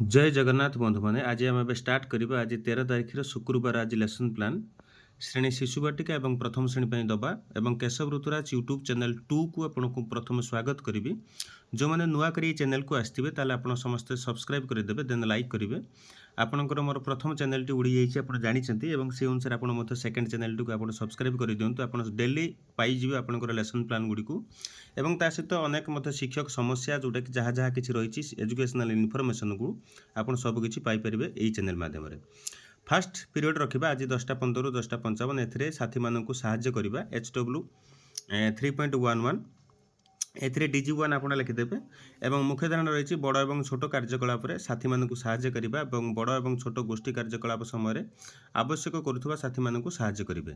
जय जगन्नाथ बंधु मैंने आज आम स्टार्ट करवा आज 13 तारीख शुक्रवार आज लेसन प्लान श्रेणी शिशु बाटिका और प्रथम श्रेणी दबा और केशव ऋतुराज यूट्यूब चैनल 2 को आपको प्रथम स्वागत करी। जो मैंने नुआ कर चैनल को आसते आप समस्ते सब्सक्राइब करदे देन लाइक करेंगे। आपंकर मोर प्रथम चैनल टी उड़ी जाइए आप जानते से अनुसार आप सेकेंड चैनल टी को सब्सक्राइब कर दिंतु। आप डेली पाइबे आपंकर लेसन प्लान गुड़ी को एवं ता सहित अनेक मत शिक्षक समस्या जोटा कि जहाँ जहाँ किसी रही एजुकेशनल इनफॉरमेशन को आप सबकि पाइपर यही चैनल मध्यम। फास्ट पीरियड रखा आज 10:15 ରୁ 10:55 एथिरे साथी मानक साहाय्य करवा HW 3.11 एथिरे DG1 आप लिखिदेवे और मुख्य धारण रही बड़ और छोट कार्यकलाप साथी मानक साहाय्य करवा और बड़ और छोट गोष्ठी कार्यकलाप समय आवश्यक करुवा साथी मानक साहाय्य करेंगे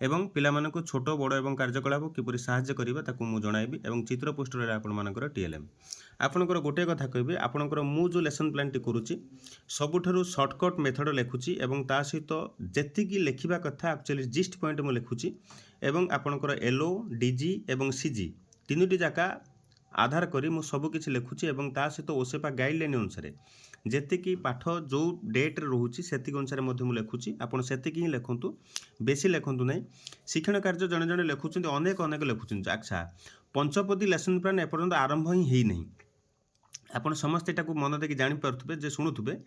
एवं पिलामानकु छोट बड़ और कार्यकलाप किपरि साहाय्य करबा ताकू मु जणाइबी एवं चित्र पोस्टर आपण मानकर TLM आपणकर गोटे कथा कहबी आपणकर मु जो लेसन प्लान टी करूची सबुठारु शॉर्टकट मेथड लिखुची एवं ता सहित जेतिकी लिखिबा कथा एक्चुअली जिस्ट पॉइंट मु लिखुची एवं आपणकर LO DG एवं CG तीनोटी जाका आधार करी मु सब किछि लिखुची एवं ता सहित ओसेपा गाइडलाइन अनुसार जेतिकी पाठ जो डेट रोचे से अनुसार लिखुची आपड़ से ही लिखु बेसी लिखु ना। शिक्षण कार्य जड़े जड़े लिखुं अनेक अनेक लिखुं। अच्छा पंचपदी लेसन प्लान एपर्यंत आरंभ ही नहीं आपड़ समस्त यहाँ मन देकी जापे जे शुणुवे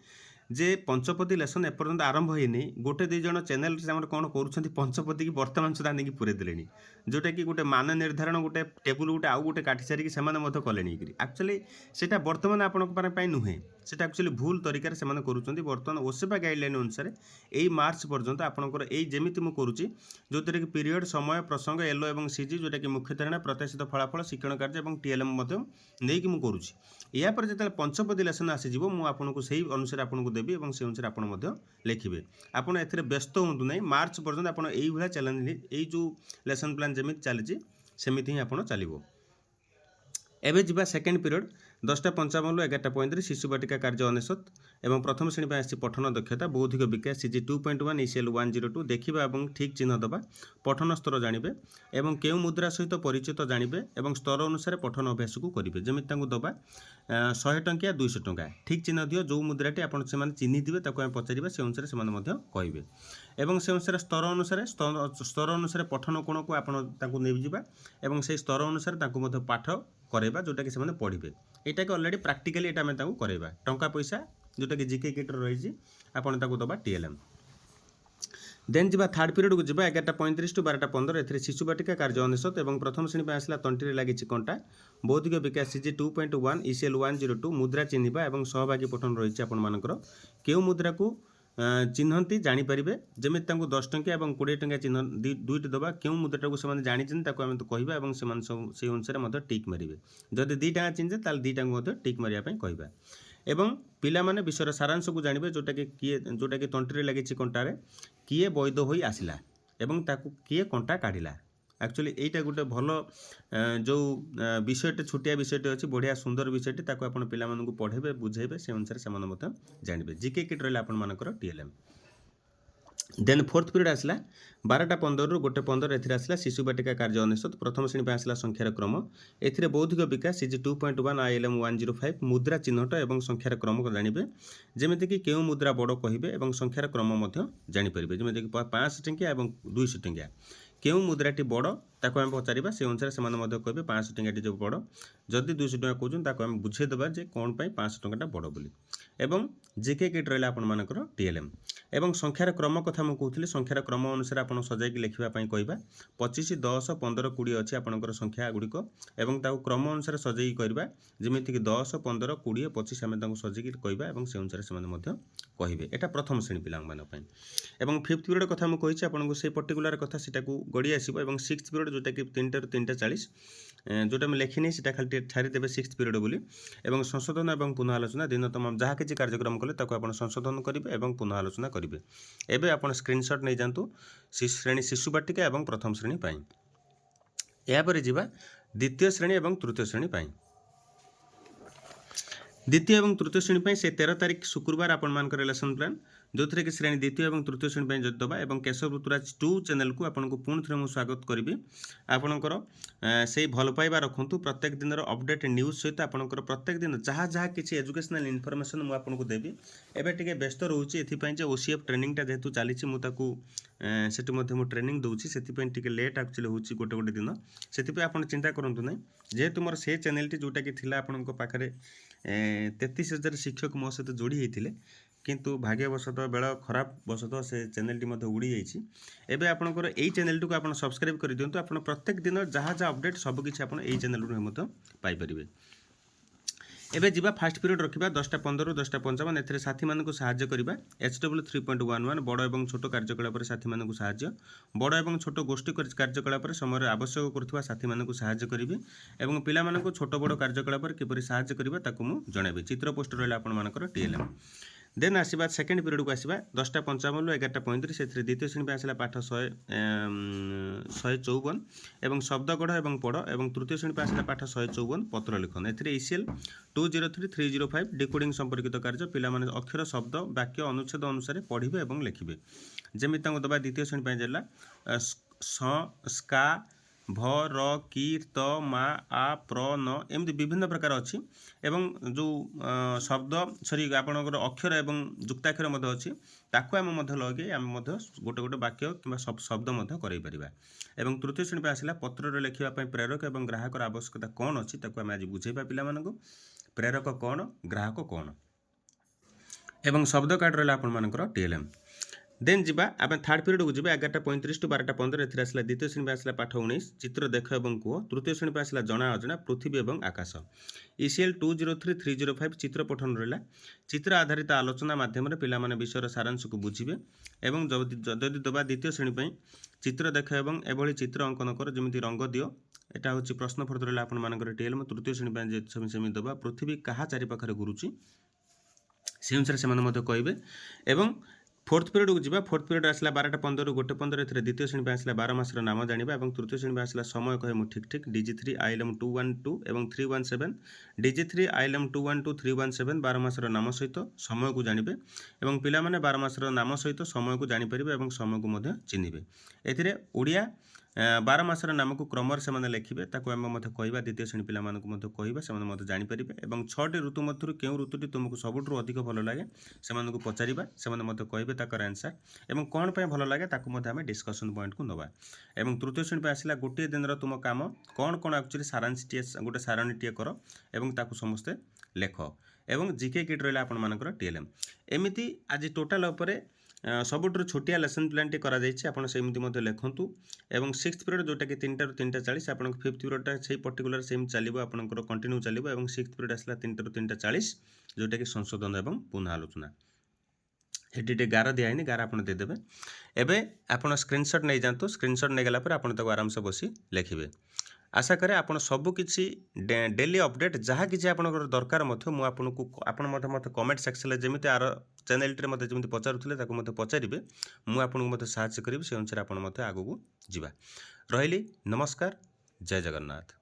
जे पंचपदी लेसन एपर्यंत आरंभ ही नहीं गोटे दुई जन चैनल कौन कर पंचपदी की बर्तमान सुधा नहीं पूरे देले जोटा कि गोटे मान निर्धारण गोटे टेबुल गोटे आउ गोटे काटी सारिकी से कले एक्चुअली से बर्तमान आपंपाई नुहे से एक्चुअली भूल तरीका से बर्तमान ओसेपा गाइडलाइन अनुसार यही मार्च पर्यंत आपंकर यही जमी मुझे करुच्ची जो कि पीरियड समय प्रसंग LO और CG जोटा कि मुख्य धारणा प्रत्याशित फलाफल शिक्षण कार्य और TLM नहीं कि करुच्ची यापर जो पंचपदी लेसन आसीज मुझे से अनुसार आपको देवी और से अनुसार आप लिखे आपड़ ए व्यस्त हूँ ना मार्च पर्यटन आप भाया चैलेंज यही जो लेसन प्लान जमी चली सेमती ही आप चलो। एवं जी सेकेंड पीरियड 10:55 ରୁ 11:35 शिशु बाटिका कार्य अनेशत एवं प्रथम श्रेणी आसी पठन दक्षता बौद्धिक विकास CG 2.1 ECL 102 देखा और ठीक चिन्ह दबा पठन स्तर जानिबे एवं केउ मुद्रा सहित परिचित जानिबे एवं स्तर अनुसार पठन अभ्यास को करेंगे जमी दबा 100 टंकिया 200 टंका ठीक चिन्ह दियो जो मुद्राटी आप चिन्ही थे पचारे से अनुसार से कहे एवं से अनुसार स्तर अनुसार पठन कोण को आपको नहीं जावा एवं से स्तर अनुसार पाठ करेबा जोटा कि से पढ़े यहाँ कि अलरेडी प्राक्टिकली यहाँ आम करेबा टंका पैसा जोटा कि GK किट रही आपन दबा TLM। देन जी थर्ड पीरियड को जी 11:35 ରୁ 12:15 एथिरे शिशु बाटिका कार्य अनेशत एवं प्रथम श्रेणी आसला तंटी लगी कंटा बौद्धिक विकास CG 2.1 ECL 102 मुद्रा चिन्हवा और सहभागी पठन रही आपर केउ मुद्रा को चिन्हती जानीपर जमी 10 टंकिया और 20 टंकिया चिन्ह दुईट दबा क्यों मुद्राटा को से जानी आम तो कहवा और से अनुसार टिक मारे जदि 2 टंका चिन्हे ताल 2 टंका टिक मारे कहवा एवं पिला माने विषय सारांश को जानवे जोटा कि तंटी लगी कंटार किए वैध हो आसला एवं ताकू किए कंटा काढ़ला एक्चुअली यहाँ गोटे भल जो विषयटे छोटिया विषयटे अच्छी बढ़िया सुंदर विषयटे ताकू आपण पिला मानकु पढ़ेबे बुझेबे से अनुसार से जानवे GK किट रहा आपंकर TLM। देन फोर्थ पीरियड आसला 12:15 ରୁ 1:15 एथिरे आसला शिशु बाटिका कार्य अनेशत प्रथम श्रेणी आसला संख्यार क्रम एथिरे बौद्धिक विकास CG 2.1 ILM 105 मुद्रा चिन्हट और संख्यार क्रम जानवे जमीती कि केउ मुद्रा बड़ कहे और संख्यार क्रम जानीपर जमीती 500 टंकिया और 200 टंकिया केउ मुद्राटी बड़ ताको आम पचारिबा से अनुसार से कहे 500 टंकियाटी जो बड़ जदि 200 टंका कहते ताको आम बुझेदेबा जे कौन पाई 500 टंकाटा बड़ बोली एवं GK किट रहा आपंकर TLM एवं संख्यार क्रम कथा मुझे कहती संख्यार क्रम अनुसार आप सजाई लिखापी कहवा 25 10 15 20 अच्छी आपंकर संख्या गुड़िक एवं क्रम अनुसार सजाई करवा जमीती कि 10 15 20 25 आम सजाई कहवा और से अनुसार से कहे यहाँ प्रथम श्रेणी पिलांपाई एवं फिफ्थ पीरियड कथा मुझे आपको से पर्टिकुलर कथा से गड़ी आसो और सिक्स्थ पीरियड जोटा कि 3 ରୁ 3:40 जोटा मैं लिखिनी से खाली छाड़देवे सिक्स्थ पीरियड बोली एवं संशोधन और पुनः आलोचना दिन तमाम जहाँ किसी कार्यक्रम कले आप संशोधन करेंगे और पुनः आलोचना करेंगे एवं आप स्क्रीनशॉट नहीं जातु श्रेणी शिशु बाटिका और प्रथम श्रेणी यापर जा द्वितीय श्रेणी और तृतीय श्रेणी। द्वितीय और तृतीय श्रेणी पर से 13 तारिख शुक्रवार आपर लेसन प्लान जो थे कि श्रेणी द्वितीय और तृतीय श्रेणी पर दबा और केशव ऋतुराज 2 चैनल को आपको पुणी थे मुझे स्वागत करी आपणकर से भल पाइबा रखु प्रत्येक दिन अपडेट न्यूज सहित आपंकर प्रत्येक दिन जहाँ जहाँ किसी एजुकेशनल इनफॉरमेशन मुझे आपको देवी एवं टे व्यस्त रोचे ये ओसीएफ ट्रेनिंगटा जेहतु चली से ट्रेनिंग दूसरी से लेट एक्चुअली हो गोटे गोटे दिन से आप चिंता करूँ ना जेहेतु मोर से चैनल जोटा कि आपण पाखे 33,000 शिक्षक मो सहित जोड़ी होते किंतु भाग्यवशतः बेल खराब वशतः से चैनल टी उड़ी जाइए एवं आपंकर यही चैनल को आप सब्सक्राइब कर दिंतु आप प्रत्येक दिन जहाँ जहाँ अपडेट सबकि आप चैनल पाइपर एबे जीवा फास्ट पीरियड रखा 10:15 ରୁ 10:55 एथिरे साथी मानक साहाय्य करबा HW 3.11 बड़ एवं छोट कार्यकलाप साथी मानक साहाय्य बड़ एवं छोट गोष्ठी कार्यकलाप समय आवश्यक करुवा साथी मानक साहाय्य करेंगे एवं पिला मानक छोट बड़ कार्यकलाप किपरि साहाय्य करबा ताकू मु जणेबे चित्र पोस्ट रहला आपण मानकर TLM देन आसवा सेकेंड पीरियड को आसवा 10:55 ରୁ 11:35 से द्वितीय श्रेणी पे आसला पाठ 154 एवं शब्द गढ़ एवं पढ़ एवं तृतीय श्रेणी पे आसला पाठ 154 पत्र लिखन एथिरे ECL 203305 डिकोडिंग संपर्कित कार्य पिला माने अक्षर शब्द वाक्य अनुच्छेद अनुसार पढ़िबे एवं लिखिबे जेमिति तांको दबा द्वितीय श्रेणी पे जला स स्का भ र की त मा आ प्र न एमती विभिन्न प्रकार अच्छी एवं जो शब्द सरी आपणकर अक्षर एवं युक्ताक्षर अच्छी ताकू आम लगे आम गोटे गोटे वाक्य कि शब्द करई परिबा एवं तृतीय श्रेणी पे आसला पत्र लिखा प्रेरक एवं ग्राहक आवश्यकता कौन अच्छी ताकू आम आज बुझेबा पिला मानकु प्रेरक कौन ग्राहक कौन एवं शब्द कार्ड रहा आपण मानकर TLM देन जीवा आप थर्ड पीरियड को जीवा 11:35 ରୁ 12:15 एथिरे आसला द्वितीय श्रेणी पे आसला पाठ 19 चित्र देख एवं कुह तृतीय श्रेणी पे आसला जना अजना पृथ्वी एवं आकाश ECL 203305 चित्र पठन रहा चित्र आधारित आलोचना माध्यम पिला माने विषय सारांश को बुझे एवं जदि दबा द्वितीय श्रेणी पे चित्र देख एवं एभली चित्र अंकन कर जमी रंग दियो एटा हूँ प्रश्न फर्द रहा आपण मानकर TLM तृतीय श्रेणी पे सेमी दबा पृथ्वी क्या चारिपाखे घुरुची से अनुसार से कहे एवं फोर्थ पीरियड को जीवा फोर्थ पीरियड आसला 12:15 ରୁ 1:15 एथिरे द्वितीय श्रेणी पे आसला 12 मासर नाम जानिबा एवं तृतीय श्रेणी पे आसला समय कहे मु ठीक ठीक DG3 ILM 212 एवं 317 DG3 ILM 212 317 12 मासर नाम सहित समय को जानिबे एवं पिला माने 12 मासर नाम सहित समय को जानि परिबे एवं समय को मध्य चिन्हिबे एथिरे ओडिया 12 मासर नाम को क्रमर से लिखिए ताकू आम कहवा द्वितीय श्रेणी पिला कहवा से जानीपर और 6टी ऋतु मध्य क्यों ऋतुटी तुमको सबुठ अधिक भल लगे से पचारा से कहे ताकर आंसर और कौन पर भल लगे आम डिस्कसन पॉइंट को नवा और तृतीय श्रेणी पे आसला गोटे दिन तुम काम कौन कौन एक्चुअली सारांशटीए गोटे सारणीटीए कर और समस्ते लेख और जीके किट रहा आपण मानकर TLM एमती आज टोटाल उपरे सबुठ छोटिया लेसन प्लान टी करा जाइए आपन सेमती लिखु और सिक्स पीरियड जोटा कि 3टा ରୁ 3:40 आपन फिफ्थ पीरियडटा से पर्टिकुलर सेम चलो आपंकर कंटिन्यू चलो और सिक्स पीरियड आसला 3टा ରୁ 3:40 जोटा कि संशोधन और पुनः आलोचना ये गार दिखाई गार आप देदेवे एवं आप स्क्रीनशॉट नहीं जातु स्क्रीनशॉट नहीं गला आप आराम से बसी लिखिए आशा करे आपन सब किसी डेली अपडेट जहाँ किसी आपनकर दरकार मत कमेंट सेक्शन में जमी आर चैनल टे मत जमी पचारूले पचारे मुझे साहाय्य करी से अनुसार आप आगू जावा रही नमस्कार जय जगन्नाथ।